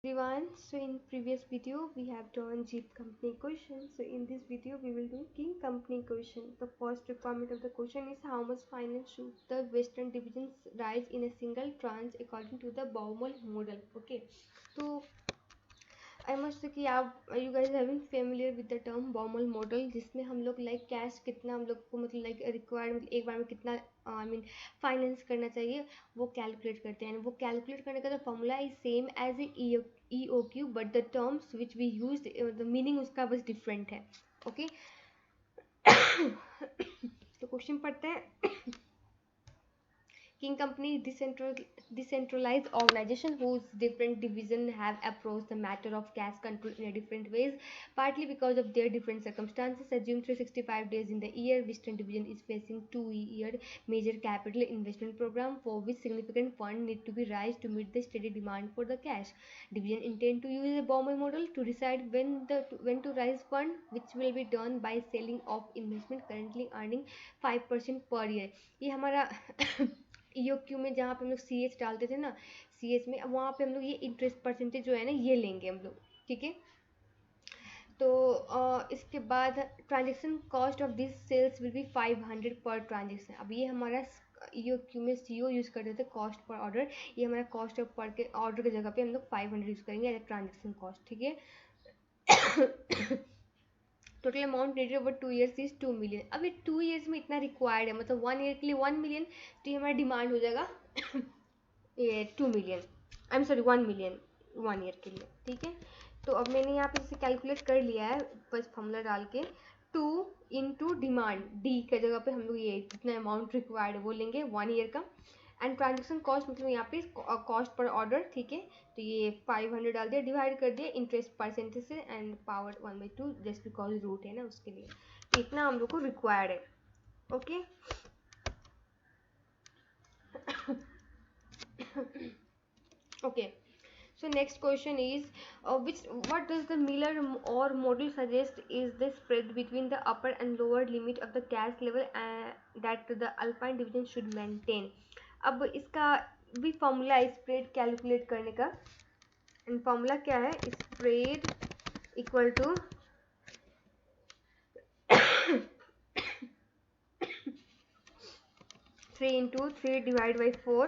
Everyone, so in previous video we have done Jeep company question. So in this video we will do King company question. The first requirement of the question is how much finance should the Western divisions rise in a single tranche according to the Baumol model. Okay, so I must say कि आप you guys having familiar with the term Baumol model, जिसमें हम लोग like cash कितना हम लोग को मतलब लाइक रिक्वायर्ड एक बार में कितना आई मीन फाइनेंस करना चाहिए वो कैलकुलेट करते हैं. वो कैलकुलेट करने का जो formula is same as E O Q, but the terms which we use the meaning उसका बस डिफरेंट है. ओके तो क्वेश्चन पढ़ते हैं. King Company decentralized organization whose different divisions have approached the matter of cash control in a different ways, partly because of their different circumstances. Assume 365 days in the year. Western Division is facing 2-year major capital investment program for which significant funds need to be raised to meet the steady demand for the cash. Division intend to use a Bombay model to decide when to raise fund, which will be done by selling off investment currently earning 5% per year. ये हमारा EOQ में जहाँ पे हम लोग C H डालते थे ना, सी एच में वहाँ पे हम लोग ये इंटरेस्ट परसेंटेज जो है ना ये लेंगे हम लोग. ठीक है, तो इसके बाद transaction cost of this sales will be 500 per transaction. अब ये हमारा ईओक्यू में सीओ यूज़ करते थे कॉस्ट पर ऑर्डर, ये हमारा कॉस्ट ऑफ पर के ऑर्डर की जगह पे हम लोग 500 यूज़ करेंगे एज ट्रांजेक्शन कॉस्ट. ठीक है, total amount needed over 2 years is 2 million. अब ये 2 ईयर्स में इतना रिक्वायर्ड है, मतलब 1 ईयर के लिए 1 मिलियन, तो ये हमारा डिमांड हो जाएगा ये 2 million, I am sorry 1 million 1 year के लिए. ठीक है, तो अब मैंने यहाँ पे इसे कैलकुलेट कर लिया है बस फॉर्मूला डाल के. 2 इंटू डिमांड, डी की जगह पे हम लोग ये जितना अमाउंट रिक्वायर्ड है वो लेंगे 1 ईयर का. एंड ट्रांजेक्शन कॉस्ट मतलब यहाँ पे कॉस्ट पर ऑर्डर. ठीक है, तो ये 500 डाल दिया, डिवाइड कर दिया इंटरेस्ट परसेंटेज से and power 1/2 just because root है ना उसके लिए. तो इतना हम लोग को रिक्वायर्ड है. Okay okay, so next question is what does the Miller or model suggest is the spread between the upper and lower limit of the cash level that the Alpine division should maintain. अब इसका भी formula है spread calculate करने का, and formula क्या है, spread equal to 3 into 3 divide by 4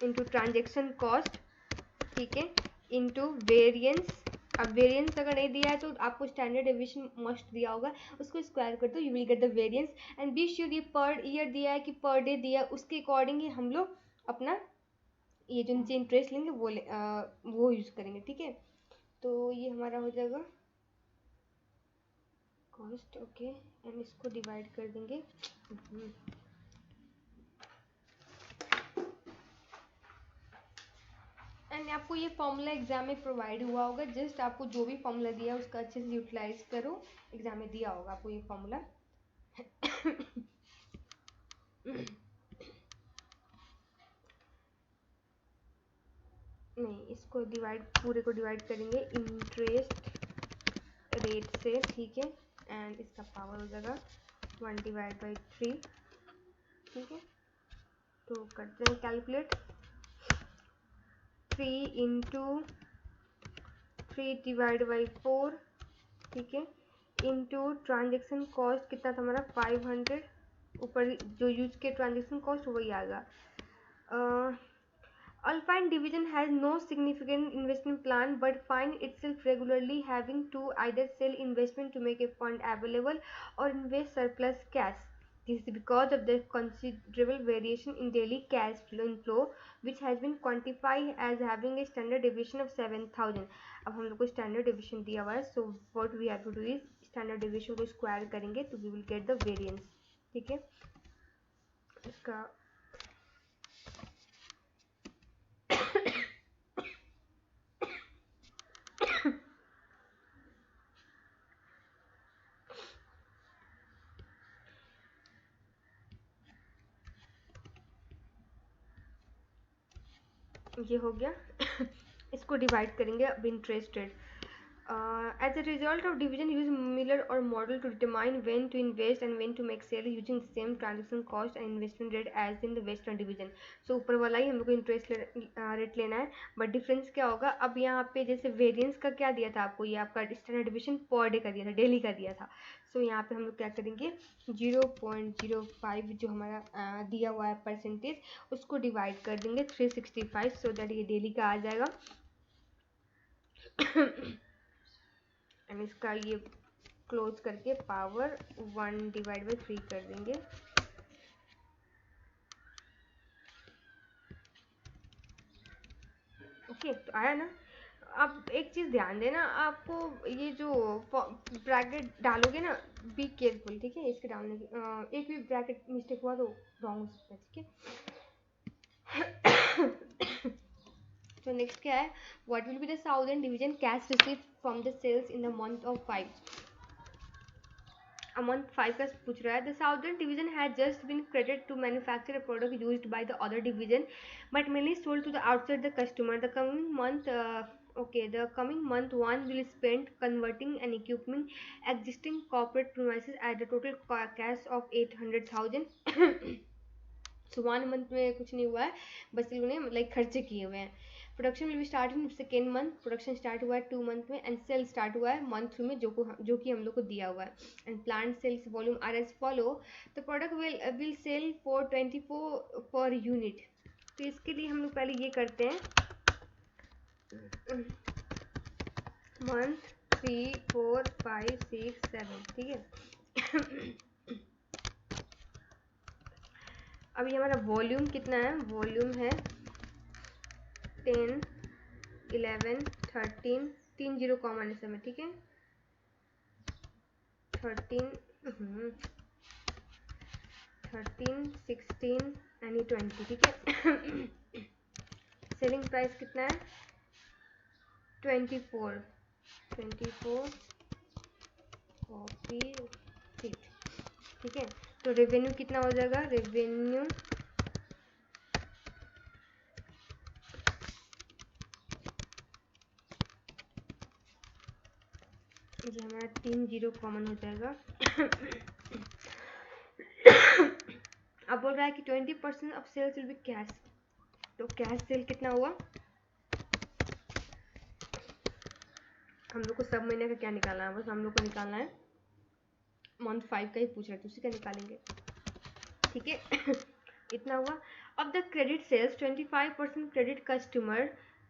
into transaction cost. ठीक है, इंटू वेरियंस. अब वेरियंस अगर नहीं दिया है तो आपको स्टैंडर्ड डेविएशन मस्ट दिया होगा, उसको स्क्वायर कर दो, you will get the variance. And be sure ये पर ईयर दिया है कि पर डे दिया है, उसके अकॉर्डिंग ही हम लोग अपना ये जो नीचे इंटरेस्ट लेंगे वो यूज़ करेंगे. ठीक है, तो ये हमारा हो जाएगा कॉस्ट. ओके, एंड इसको डिवाइड कर देंगे. एंड आपको ये फॉर्मूला एग्जाम में प्रोवाइड हुआ होगा, जस्ट आपको जो भी फॉर्मूला दिया है उसका अच्छे से यूटिलाइज करो. एग्जाम में दिया होगा आपको ये फॉर्मूला. नहीं, इसको डिवाइड पूरे को डिवाइड करेंगे इंटरेस्ट रेट से. ठीक है, एंड इसका पावर हो जाएगा 1/3. ठीक है, तो करते हैं कैलकुलेट. 3 into 3 divide by 4. ठीक है, इंटू ट्रांजेक्शन कॉस्ट कितना था हमारा 500, ऊपर जो यूज के ट्रांजेक्शन कॉस्ट वही आएगा. Alpine division has no significant investment plan but find itself regularly having to either sell investment to make a fund available or invest surplus cash. This is because of the considerable variation in daily cash flow which has been quantified as having a standard deviation of 7,000. अब हम लोग को standard deviation दिया हुआ है, so what we have to do is standard deviation को square करेंगे तो we will get the variance. ठीक है, इसका ये हो गया. इसको डिवाइड करेंगे अब interest rate. As a result of division, use Miller or model to determine when to invest and when to make sale using the same transaction cost and investment rate as in the western division. So ऊपर वाला ही हम लोग को interest rate लेना है, but difference क्या होगा? अब यहाँ पे जैसे वेरिएंस का क्या दिया था आपको, ये आपका स्टैंडर्ड डिविजन पर डे का दिया था, डेली का दिया था. सो यहाँ पे हम लोग क्या करेंगे, 0.05 जो हमारा दिया हुआ है परसेंटेज, उसको डिवाइड कर देंगे 365, सो दैट ये डेली का आ जाएगा. एंड इसका ये क्लोज करके पावर 1/3 कर देंगे. ओके, तो आया ना. अब एक चीज़ ध्यान देना, आपको ये जो ब्रैकेट डालोगे ना, बी केयरफुल, ठीक है, इसके डालने की. एक भी ब्रैकेट मिस्टेक हुआ तो रॉन्ग हो सकता है, ठीक है. तो नेक्स्ट क्या है, what will be the southern division cash received from the sales in the month of 5. Month 5 का पूछ रहा है. The southern division has just been credit to manufacture a product used by the other division but mainly sold to the outside the customer. The coming month the coming month one will spend converting and equipping existing corporate premises at the total cash of 800,000. So 1 month में कुछ नहीं हुआ है, बस इन्होंने like खर्चे किए हुए हैं. Production will be start in second month. Production start हुआ है 2 मंथ में, एंड सेल स्टार्ट हुआ है मंथ 3 में, जो कि हम लोग को दिया हुआ है. And plan sales volume are as follow. The product will sell for 24 per unit. तो इसके लिए हम लोग पहले ये करते हैं, मंथ 3, 4, 5, 6, 7, ठीक है. अभी हमारा वॉल्यूम कितना है, वॉल्यूम है 10, 11, 13, 3 जीरो कॉमन इस समय, ठीक है. 13, 16 एंड 20, ठीक है. सेलिंग प्राइस कितना है, 24 कॉपी सीट, ठीक है. तो रेवेन्यू कितना हो जाएगा, रेवेन्यू ये हमारा 3 जीरो कॉमन हो जाएगा. अब बोल रहा है कि 20% of sales will be cash. तो कैश सेल कितना हुआ, हम लोग को सब महीने का क्या निकालना है, बस हम लोग को निकालना है मंथ 5 का ही पूछ रहे थे, उसी का निकालेंगे, ठीक है. इतना हुआ. अब the credit sales 25% credit customer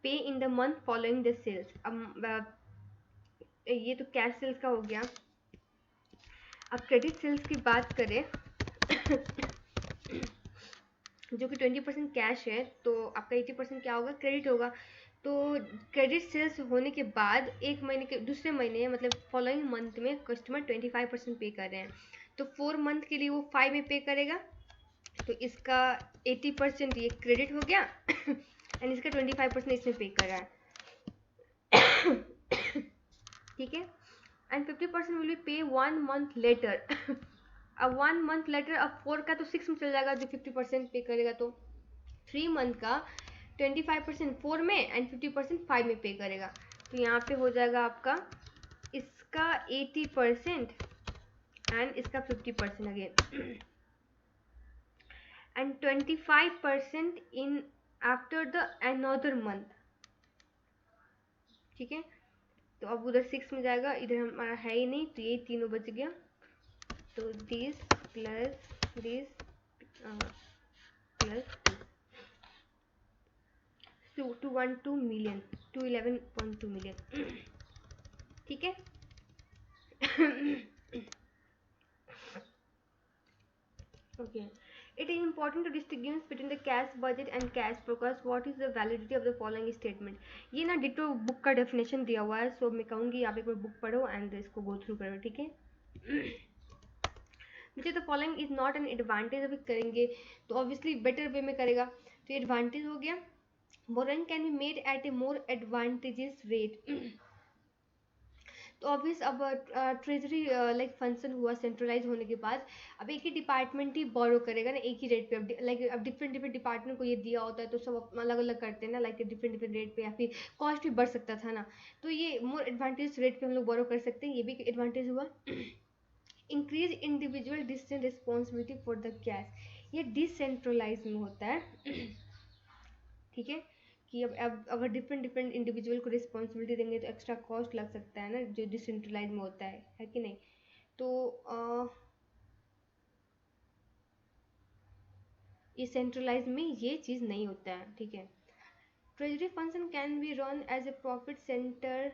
pay in the month following the sales. अब ये तो कैश सेल्स का हो गया. अब क्रेडिट सेल्स की बात करें जो कि 20% कैश है, तो आपका 80% क्या होगा, क्रेडिट होगा. तो क्रेडिट सेल्स होने के बाद एक महीने के दूसरे महीने मतलब फॉलोइंग मंथ में कस्टमर 25% पे कर रहे हैं, तो 4 मंथ के लिए वो 5 में पे करेगा. तो इसका 80% ये क्रेडिट हो गया एंड इसका 25% इसमें पे कर रहा है, ठीक है. एंड 50% विल बी पे 1 मंथ लेटर. अब 1 मंथ लेटर, अब 4 का तो 6 में चल जाएगा जो 50% पे करेगा, तो 3 मंथ का 25% 4 में एंड 50% 5 में पे करेगा. तो यहाँ पे हो जाएगा आपका इसका 80% एंड इसका 50% again, and 25% in after the another month, ठीक है. तो अब उधर 6 में जाएगा, इधर हमारा है ही नहीं, तो ये तीनों बच गया. तो this plus this plus 212 million, 211.2 million, ठीक है. Okay. It is important to distinguish between the cash budget and cash forecast. What is the validity of the following statement? ये ना डिटो बुक का डेफिनेशन दिया हुआ है, सो मैं कहूँगी आप एक बार बुक पढ़ो एंड इसको गो थ्रू करो, ठीक है. मुझे तो following is not an advantage. अभी करेंगे तो ऑब्वियसली बेटर वे में करेगा, तो एडवांटेज हो गया. Borrowing can be made at A more advantages rate. तो ऑब्वियस अब ट्रेजरी लाइक फंक्शन हुआ सेंट्रलाइज होने के बाद, अब एक ही डिपार्टमेंट ही बोरो करेगा ना एक ही रेट पे। अब लाइक अब डिफरेंट डिफरेंट डिपार्टमेंट को ये दिया होता है तो सब अलग अलग करते हैं ना, लाइक डिफरेंट डिफरेंट रेट पे, या फिर कॉस्ट भी बढ़ सकता था ना। तो ये मोर एडवांटेज रेट पे हम लोग बोरो कर सकते हैं, ये भी एडवांटेज हुआ। Increase individual decision responsibility for the cash, ये डिसेंट्रलाइज में होता है। ठीक है, कि अब अगर डिफरेंट डिफरेंट इंडिविजुअल को रिस्पॉन्सिबिलिटी देंगे तो एक्स्ट्रा कॉस्ट लग सकता है ना, जो डिसेंट्रलाइज में होता है कि नहीं। तो ये सेंट्रलाइज में ये चीज़ नहीं होता है, ठीक है। Treasury function can be run as a profit centre